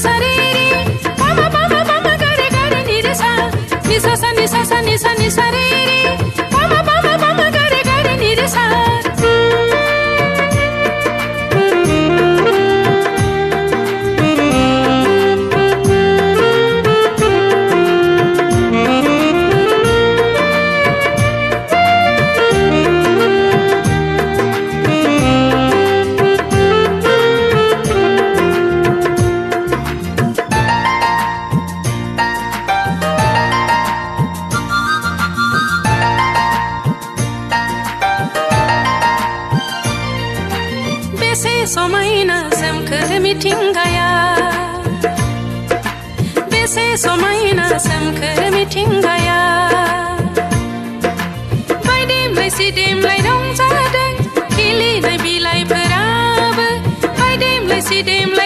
सा रे रे पा मा पा मा पा मा गा रे नि रे सा नि सा सा नि सा सा नि सा नि सा रे रे पा मा पा मा पा मा गा रे नि रे सा समायना सोमखोर मिथिंगाया बेसे समायना सोमखोर मिथिंगाया बायदेमलाय सिदेमलाय रंजादों खिलिनाय बिलाइफोराबो बायदेमलाय सिदेमलाय